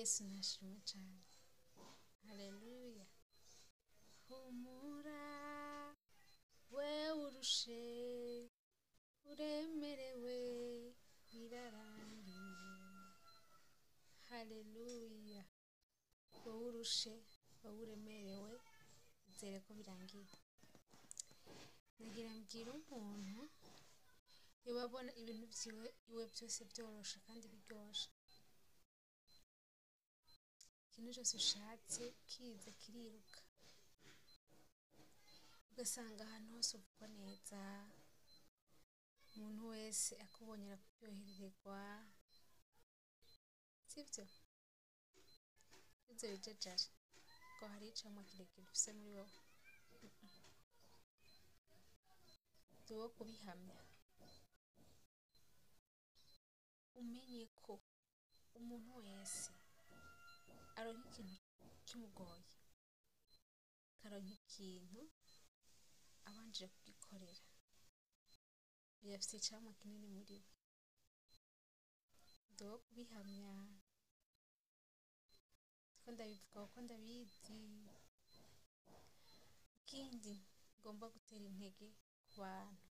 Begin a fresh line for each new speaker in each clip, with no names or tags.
Yesu nashimwe cyane. Haleluya. Humura we urushe uremerewe birarangiye. Haleluya. Wowe urushe wowe uremerewe izere ko birangiye. Nagira mbwira umuntu yababona ibintu byiwe iwe byose byorosha kandi biryosha. Ikintu cyose ushatse kiza kiriruka, ugasanga ahantu hose uvugwa neza, umuntu wese akubonye arakuryohererwa, sibyo? Ibyo bijajara ko hari icamwa kirekire ufise muri wowe, tuwo kubihamya. Umenye ko umuntu wese aronka ikintu kimugoye, karonka ikintu abanje kugikorera, yafise icamwa kinini muri we. Tuwo kubihamya ko ndabivuga kuko ndabizi. Ikindi ngomba gutera intege ku bantu,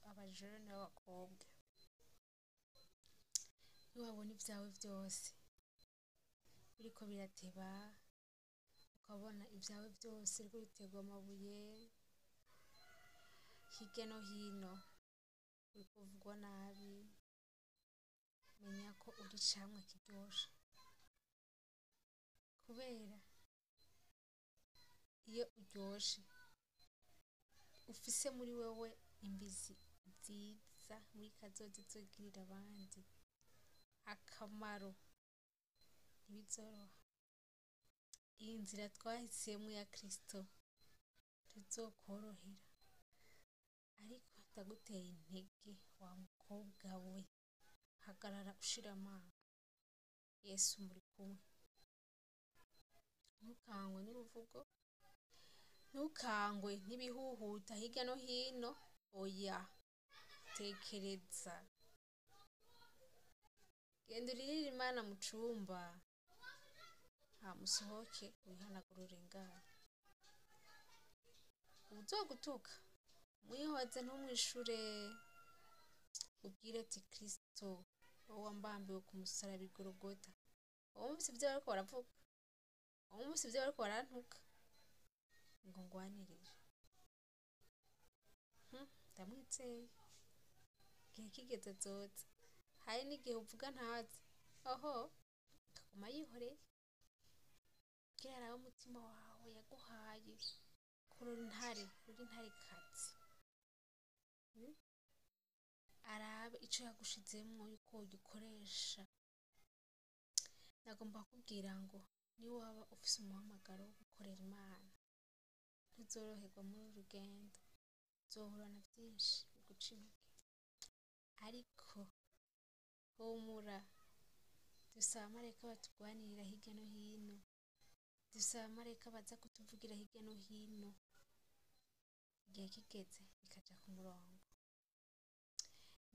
abajene b'abakobwa, niwabona ibyawe byose biriko birateba, ukabona ibyawe byose biriko biterwa amabuye hirya no hino, uri kuvugwa nabi, menya ko uri icamwa kiryoshe. Kubera iyo uryoshe ufise muri wewe imbizi nziza muri kazoza izogirira abandi akamaro, ntibizoroha. Iyi nzira twahisemo ya Kristo ntizokorohera, ariko ndaguteye intege wa mukobwa we, hagarara ushira amanga. Yesu muri kumwe. Ntukangwe n'uruvugo, ntukangwe n'ibihuhuta hirya no hino. Oya, tekereza, genda uririre Imana mu cumba, musohoke wihanagure urengane. Uzogutuka mwihoze ntumwishure, ubwire ati Kristo wowe wambambiwe ku musaraba i Gologota, wumvise ibyo bariko baravuga, wumvise ibyo bariko barantuka, ngo ngwanirire. Ndamwizeye, igihe kigeze azoza. Hari n'igihe uvuga ntazi, oho akaguma yihoreye, kugira arabe umutima wawe yaguhaye kuri uri intare kazi, arabe ico yagushizemwo yuko ugikoresha. Nagomba kubwira ngo niba waba ufise umuhamagaro wo gukorera Imana, ntuzoroherwa muri uru rugendo, uzohura na byinshi biguca intege, ariko humura. Dufise abamarayika batugwanirira hirya no hino, dufise abamarayika baza kutuvugira hirya no hino, igihe kigeze bikaja ku murongo.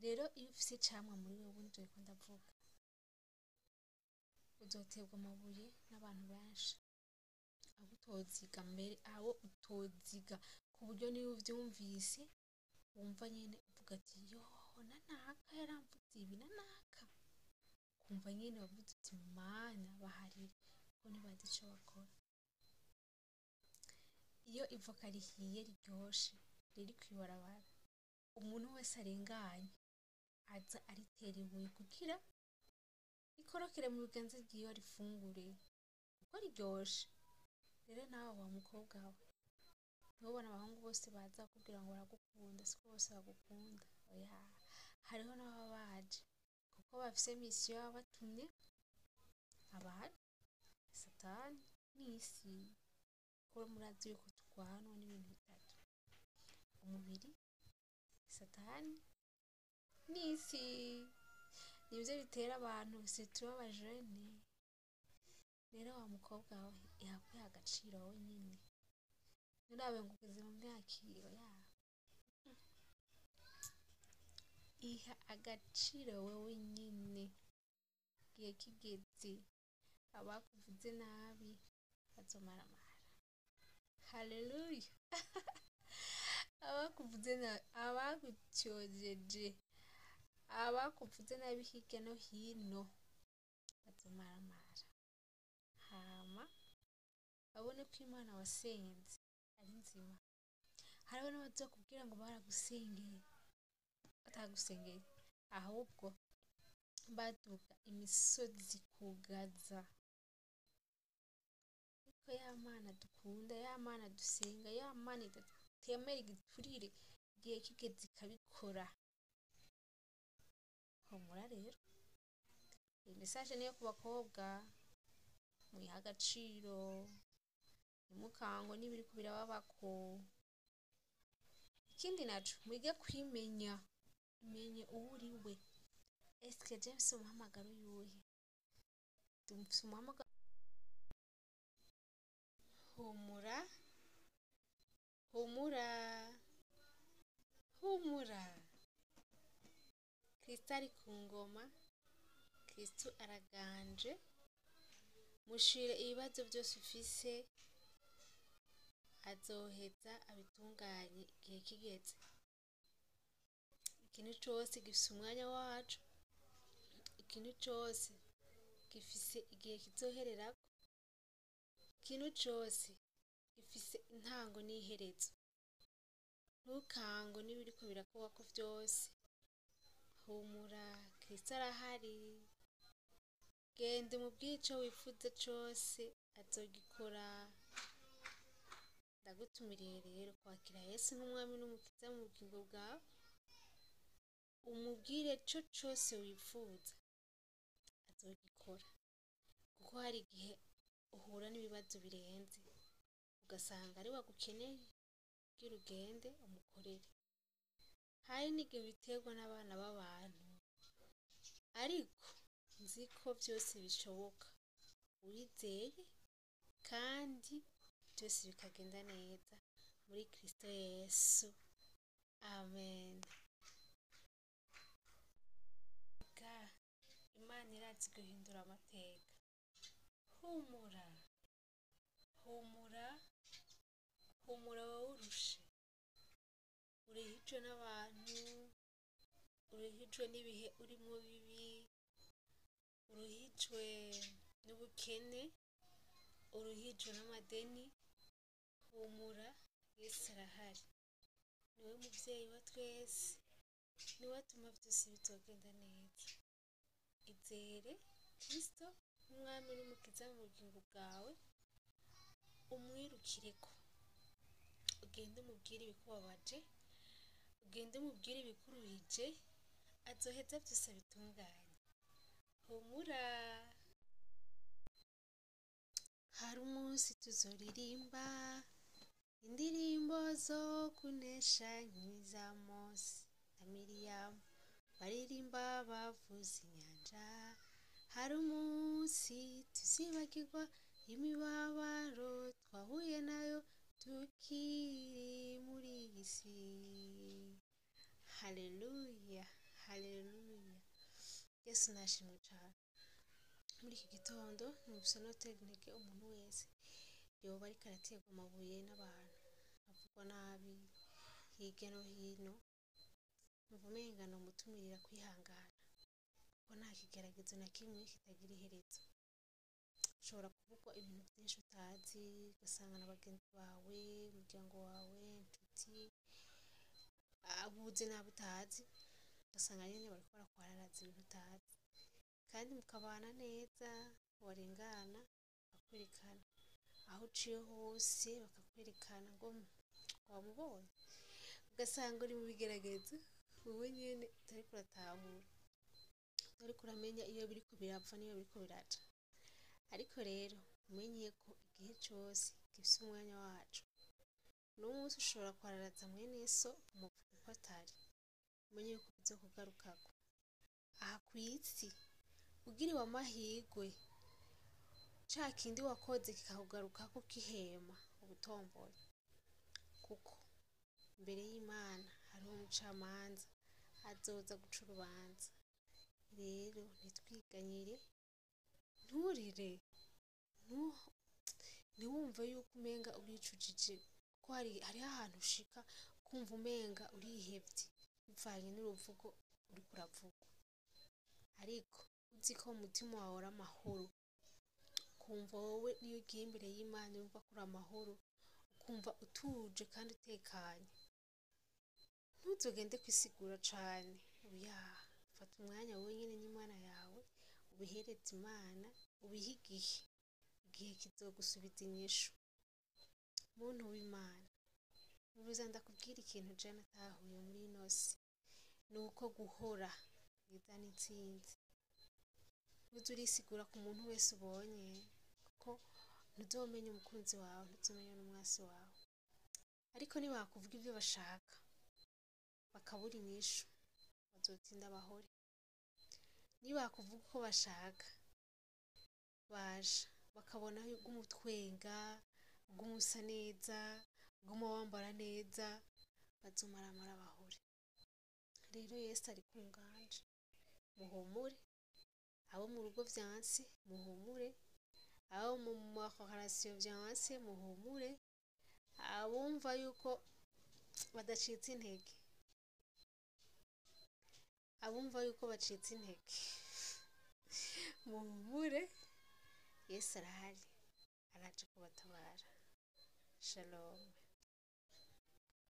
Rero iyo ufise icamwa muri wewe, nivyo ndiko ndavuga, uzoterwa amabuye n'abantu benshi, abo utoziga, mbere abo utoziga, ku buryo niyo uvyumvise wumva nyene uvuga ati yoho nanaka yaramvuze ibi, nanaka, kumva nyene wavuze uti Mana baharire, kuko ntibazi ico bakora. Iyo ivoka rihiye riryoshe riri kw'ibarabara, umuntu wese arenganye aza aritera ibuye kugira rikorokere mu biganza vyiwe arifungure, kuko riryoshe. Rero nawe wa mukobwa we, ntubona abahungu bose baza kugira ngo baragukunda, siko bose bagukunda. Oya, hariho n'ababa baje kuko bafise misiyo yabatumye, abantu, Satani n'isi. Kuko murazi yuko turwanwa n'ibintu bitatu: umubiri, Satani n'isi. Nivyo bitera abantu situra abajene. Rero wa mukobwa we, ihakwiha agaciro wowe nyene, nturabe ngo ugeze mu myakiro yawe. Iha agaciro wewe nyene, igihe kigeze abakuvuze nabi bazomaramara. Haleluya. Abakuvuze nabi, abagutyojeje, abakuvuze nabi hirya no hino bazomaramara, hama babone ko Imana wasenze ari nzima. Hariho n'abazokubwira ngo baragusengeye, batagusengeye, ahubwo baduga imisozi kugaza. Ariko ya Mana dukunda, ya Mana dusenga, ya Mana idatemera igiturire, igihe kigeze ikabikora. Humura rero, iyi message niyo ku bakobwa, mwiha agaciro, ntimukangwe n'ibiriko birababako. Ikindi naco, mwige kwimenya, umenye uwo uriwe. Eske je mfise umuhamagaro yuhe? Mfise umuhamagaro. Humura, humura, humura. Kristo ari ku ngoma, Kristo araganje. Mushire ibibazo byose ufise, azoheza abitunganye igihe kigeze. Ikintu cose gifise umwanya wacu, ikintu cose gifise igihe kizohererako, ikintu cose gifise intango n'iherezo. Ntukangwe n'ibiriko birakorwako vyose. Humura, Kristo arahari. Genda umubwire ico wifuza cose, azogikora. Ndagutumiriye rero kwakira Yesu nk'umwami n'umukiza mu bugingo bwawe. Umubwire co cose wifuza, azogikora. Kuko hari igihe uhura n'ibibazo birenze, ugasanga ari wagukeneye kugira ugende umukorere. Hari n'igihe biterwa n'abana b'abantu, ariko nzi ko byose bishoboka. Urizeye kandi byose bikagenda neza muri Kristo Yesu. Amen. Imana irazi guhindura amateka. Humura, humura, humura wowe urushe. Urihijwe n'abantu, urihijwe n'ibihe urimo bibi, uruhijwe n'ubukene, uruhijwe n'amadeni. Humura, Yesu arahari. Niwe muvyeyi wa twese, niwe atuma vyose bizogenda neza. Izere Kristo nk'umwami n'umukiza mu bugingo bwawe, umwirukireko. Ugende umubwire ibikubabaje, ugende umubwire ibikuruhije, azoheza vyose abitunganye. Humura. Hari umunsi tuzoririmba indirimbo zo kunesha nk'iza Mose na Miriyamu, baririmba bavuza inyanja. Hari umunsi tuzibagirwa imibabaro twahuye nayo tukiri muri iyi si. Haleluya, haleluya. Yesu nashimwe cane. Muri iki gitondo numvise notera intege umuntu wese yoba ariko araterwa amabuye n'abantu, avugwa nabi hirya no hino. Numva umenga nomutumirira kwihangana, kuko nta kigeragezo na kimwe kitagira iherezo. Ushobora kuvugwa ibintu byinshi utazi, ugasanga na bagenzi bawe, umuryango wawe, inshuti, abuzi n'abo utazi, ugasanga nyene bariko barakwararaza ibintu utazi, kandi mukabana neza, warengana bakakwerekana aho uciye hose, bakakwerekana ngo wamubonye. Ugasanga uri mu bigeragezo wowe nyene utariko uratahura, utariko uramenya iyo biriko birapfa n'iyo biriko biraca. Ariko rero umenye ko igihe cose gifise umwanya wacu. N'umunsi ushobora kwararaza mwene so umuvuga uko atari, umenye yuko bizokugarukako. Aha kw'isi ugiriwe amahirwe, ca kindi wakoze kikakugarukako ukihema, ubutomboye. Kuko imbere y'Imana hariho umucamanza azoza guca urubanza. Rero ntitwiganyire, nturire, ntiwumve yuko umenga uricujije, ko hariho ahantu ushika kumva umenga urihevye bivanye n'uruvugo uriko uravuga, ariko uzi ko mu mutima wawe uri amahoro, ukumva wowe niyo ugiye imbere y'Imana urumva ko uri amahoro, ukumva utuje kandi utekanye, ntuzogende kwisigura cane, oya, fata umwanya wowe nyene n'Imana yawe, ubihereze Imana, ubihe igihe kizogusubiza inyishu. Muntu w'Imana, ubuza ndakubwira ikintu je natahuye muri ino si, nuko guhora bizana intsinzi. Uza urisigura ku muntu wese ubonye, kuko ntuzomenya umukunzi wawe, ntuzomenya n'umwasi wawe, ariko nibakuvuga ivyo bashaka bakabura inyishu, bazotsinda bahore. Nibakuvuga uko bashaka baja bakabona uguma utwenga, uguma usa neza, uguma wambara neza, bazomaramara bahore. Rero Yesu ari ku nganje, muhumure, abo mu rugo vyanse muhumure, abo mu makorasiyo vyanse muhumure, abumva yuko badacitse intege, abumva yuko bacitse intege muhumure, Yesu arahari, araje kubatabara. Shalom.